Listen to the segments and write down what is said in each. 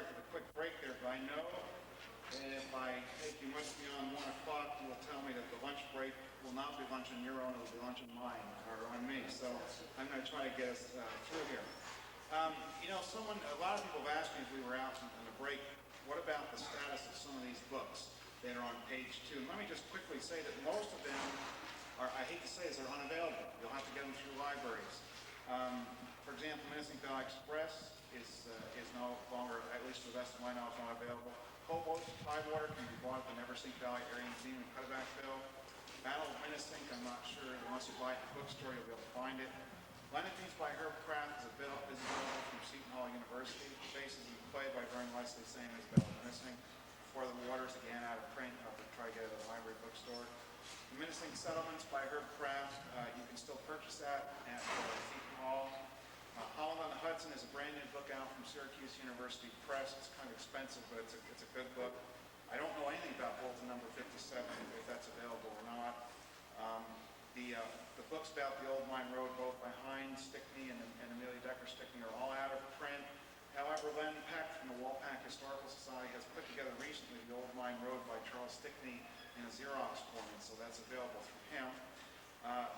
sorry for the quick break there, but I know if I take you much beyond 1 o'clock, you will tell me that the lunch break will not be lunch on your own, it will be lunch on mine, or on me. So I'm going to try to get us through here. A lot of people have asked me as we were out on the break, what about the status of some of these books that are on page 2? And let me just quickly say that most of them are, I hate to say this, they're unavailable. You'll have to get them through libraries. For example, Minisink Valley Express is no longer, at least to the best of my knowledge, not available. Hobo's Tidewater can be bought at the Neversink Valley Area Museum in Cutterbackville. Battle of Minisink, I'm not sure, unless you buy it in the bookstore, you'll be able to find it. Lennox by Herb Craft is available from Seton Hall University. Faces and Play by Vern Leslie, same as Battle of Minisink. Before the Waters, again, out of print. I'll try to get it at the library bookstore. The Minisink Settlements by Herb Craft, you can still purchase that at Seton Hall. Holland on the Hudson is a brand new book out from Syracuse University Press. It's kind of expensive, but it's a good book. I don't know anything about Bulletin number 57, if that's available or not. The books about the Old Mine Road, both by Heinz Stickney and Amelia Decker Stickney, are all out of print. However, Len Peck from the Walpack Historical Society has put together recently the Old Mine Road by Charles Stickney in a Xerox format, so that's available through him.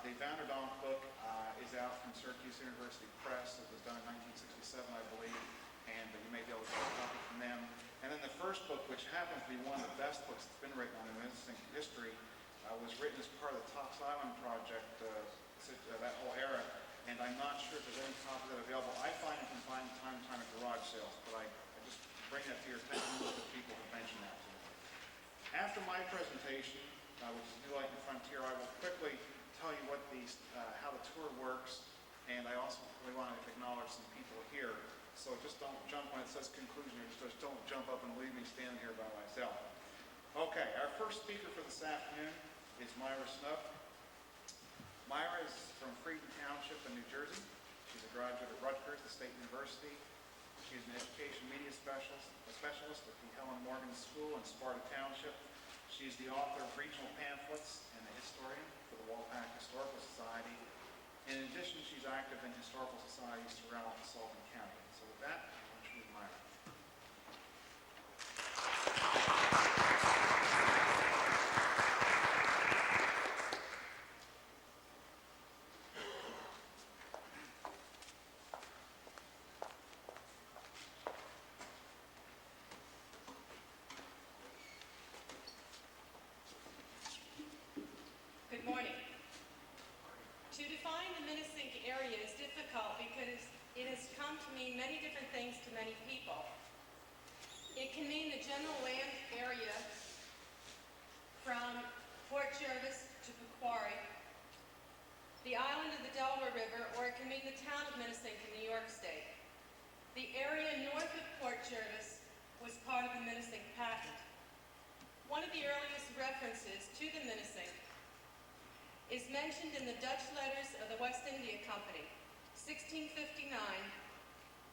The Vanderdonk book is out from Syracuse University Press. It was done in 1967, I believe, and you may be able to get a copy from them. And then the first book, which happens to be one of the best books that's been written on Minisink history, was written as part of the Tox Island project, that whole era, and I'm not sure if there's any copies that are available. I find them from time to time at garage sales, but I just bring that to your attention because people have mentioned that to me. After my presentation, which is New Light and Frontier, I will quickly tell you what how the tour works, and I also really want to acknowledge some people here. So just don't jump when it says conclusion, just don't jump up and leave me standing here by myself. Okay, our first speaker for this afternoon is Myra Snook. Myra is from Freedom Township in New Jersey. She's a graduate of Rutgers, the State University. She's an education media specialist at the Helen Morgan School in Sparta Township. She's the author of regional pamphlets and a historian for the Walpack Historical Society. In addition, she's active in historical societies throughout Sullivan County. So with that, I want you to meet Myra. Good morning. To define the Minisink area is difficult because it has come to mean many different things to many people. It can mean the general land area from Port Jervis to Pequari, the island of the Delaware River, or it can mean the town of Minisink in New York State. The area north of Port Jervis was part of the Minisink patent. One of the earliest references to the Minisink is mentioned in the Dutch letters of the West India Company, 1659,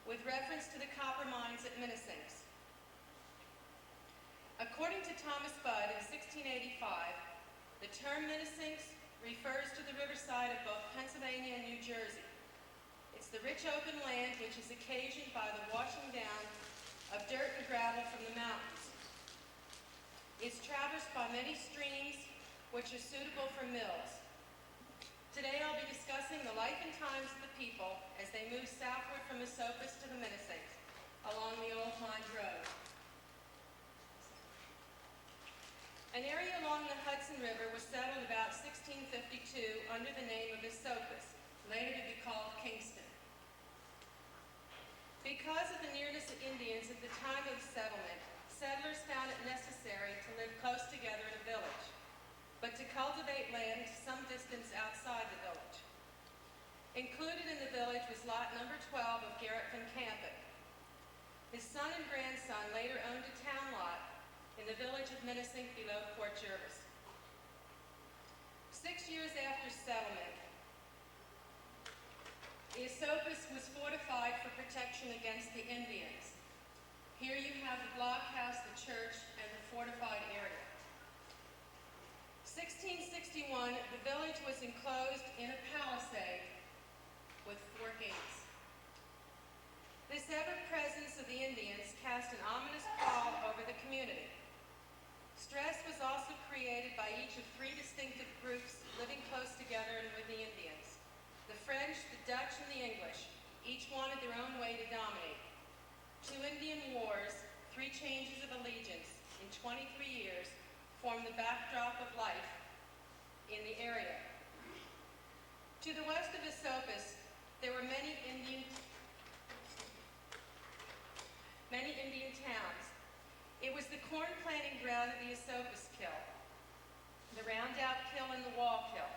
with reference to the copper mines at Minisinks. According to Thomas Budd in 1685, the term Minisinks refers to the riverside of both Pennsylvania and New Jersey. It's the rich open land which is occasioned by the washing down of dirt and gravel from the mountains. It's traversed by many streams which are suitable for mills. Today I'll be discussing the life and times of the people as they move southward from Esopus to the Minisinks along the Old Mine Road. An area along the Hudson River was settled about 1652 under the name of Esopus, later to be called Kingston. Because of the nearness of Indians at the time of settlement, settlers found it necessary to live close together in a village, but to cultivate land some distance outside the village. Included in the village was lot number 12 of Garrett Van Campen. His son and grandson later owned a town lot in the village of Minisink below Port Jervis. 6 years after settlement, Esopus was fortified for protection against the Indians. Here you have the blockhouse, the church, and the fortified area. 1661, the village was enclosed in a palisade with 4 gates. This ever presence of the Indians cast an dominate. 2 Indian wars, 3 changes of allegiance in 23 years form the backdrop of life in the area. To the west of Esopus, there were many Indian towns. It was the corn planting ground of the Esopus Kill, the Roundout Kill and the Wall Kill.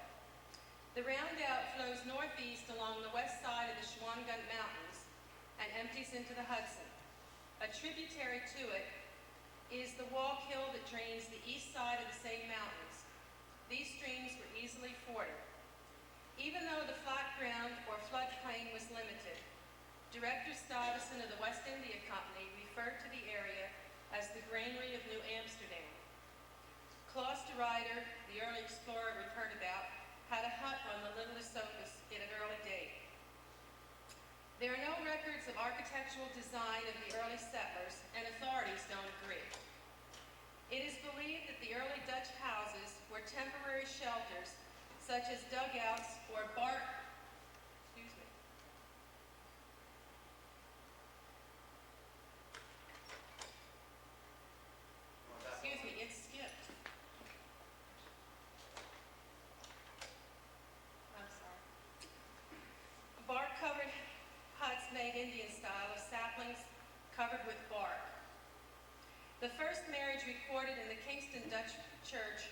The Roundout flows northeast along the west side of the Shawangunk Mountains and empties into the Hudson. A tributary to it is the Wall Kill that drains the east side of the same mountains. These streams were easily forded. Even though the flat ground or floodplain was limited, Director Stuyvesant of the West India Company referred to the area as the granary of New Amsterdam. Klaus de Ruyter, the early explorer we've heard about, had a hut on the Little Esopus in an early date. There are no records of architectural design of the early settlers, and authorities don't agree. It is believed that the early Dutch houses were temporary shelters, such as dugouts or bark. Excuse me, it skipped. I'm sorry. Bark-covered huts made Indian style of saplings covered with bark. The first marriage recorded in the Kingston Dutch Church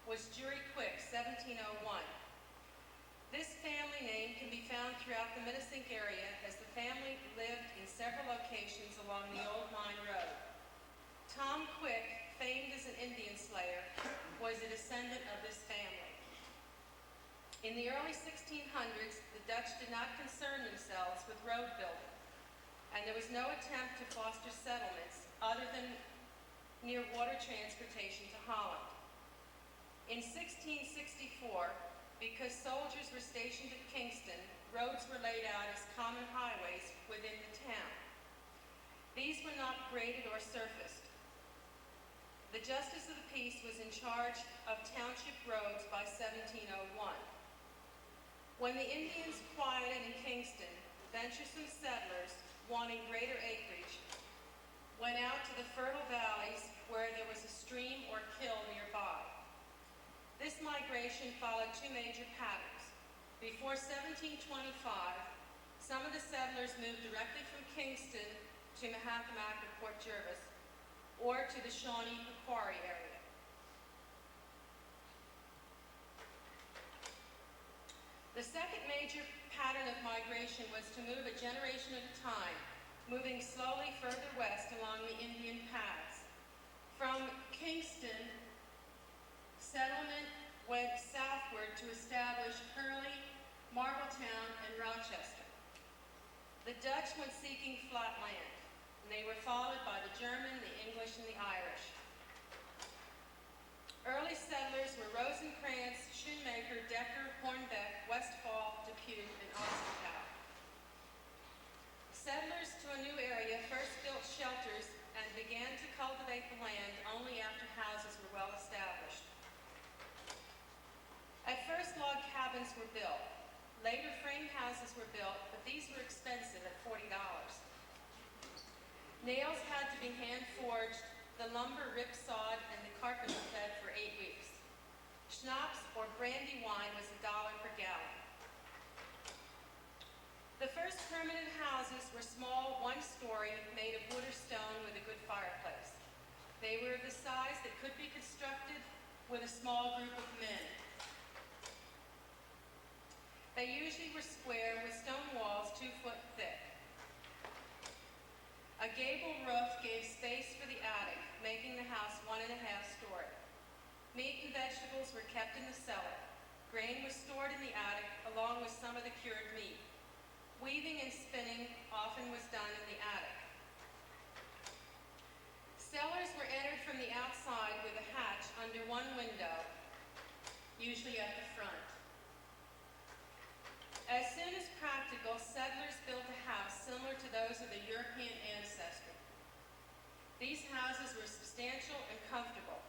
was Jury Quick, 1701. This family name can be found throughout the Minisink area as the family lived in several locations along the Old Mine Road. Tom Quick, famed as an Indian slayer, was a descendant of this family. In the early 1600s, the Dutch did not concern themselves with road building, and there was no attempt to foster settlements other than near water transportation to Holland. In 1664, because soldiers were stationed at Kingston, roads were laid out as common highways within the town. These were not graded or surfaced. The Justice of the Peace was in charge of township roads by 1701. When the Indians quieted in Kingston, venturesome settlers, wanting greater acreage, went out to the fertile valleys where there was a stream or kill nearby. This migration followed 2 major patterns. Before 1725, some of the settlers moved directly from Kingston to Mahakamac or Port Jervis, or to the Shawnee-Macquarie area. The second major pattern of migration was to move a generation at a time, moving slowly further west along the Indian paths. From Kingston, settlement went southward to establish Hurley, Marbletown, and Rochester. The Dutch went seeking flat land, and they were followed by the German, the English, and the Irish. Early settlers were Rosencrantz, Shoemaker, Decker, Hornbeck, Westfall, Depew, and Austintown. Settlers to a new area first built shelters and began to cultivate the land only after houses were well established. At first, log cabins were built. Later, frame houses were built, but these were expensive at $40. Nails had to be hand-forged, the lumber rip-sawed, and the carpenter fed for 8 weeks. Schnapps or brandy wine was $1 per gallon. The first permanent houses were small, one-story, made of wood or stone with a good fireplace. They were of the size that could be constructed with a small group of men. They usually were square with stone walls 2 foot thick. A gable roof gave space for the attic, making the house 1.5 story. Meat and vegetables were kept in the cellar. Grain was stored in the attic, along with some of the cured meat. Weaving and spinning often was done in the attic. Cellars were entered from the outside with a hatch under one window, usually at the front. As soon as practical, settlers built a house similar to those of the European ancestry. These houses were substantial and comfortable.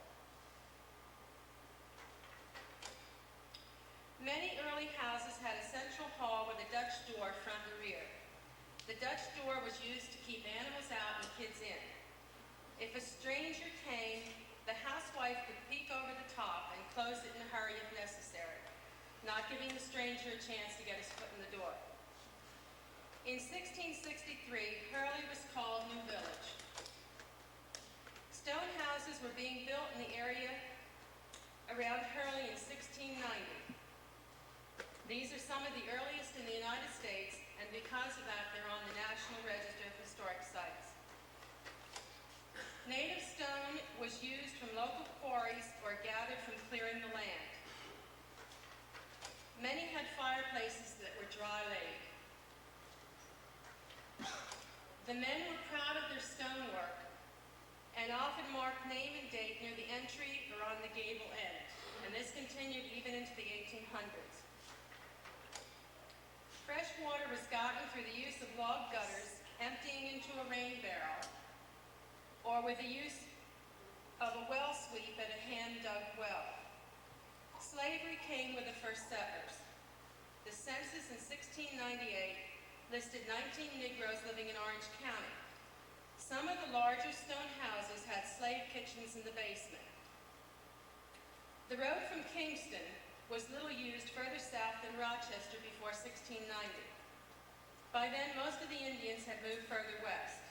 Many early houses had a central hall with a Dutch door front and rear. The Dutch door was used to keep animals out and kids in. If a stranger came, the housewife could peek over the top and close it in a hurry if necessary, not giving the stranger a chance to get his foot in the door. In 1663, Hurley was called New Village. Stone houses were being built in the area around Hurley in 1690. These are some of the earliest in the United States, and because of that, they're on the National Register of Historic Sites. Native stone was used from local quarries or gathered from clearing the land. Many had fireplaces that were dry laid. The men were proud of their stonework and often marked name and date near the entry or on the gable end, and this continued even into the 1800s. Fresh water was gotten through the use of log gutters emptying into a rain barrel, or with the use of a well sweep at a hand-dug well. Slavery came with the first settlers. The census in 1698 listed 19 Negroes living in Orange County. Some of the larger stone houses had slave kitchens in the basement. The road from Kingston was little used further south than Rochester before 1690. By then, most of the Indians had moved further west.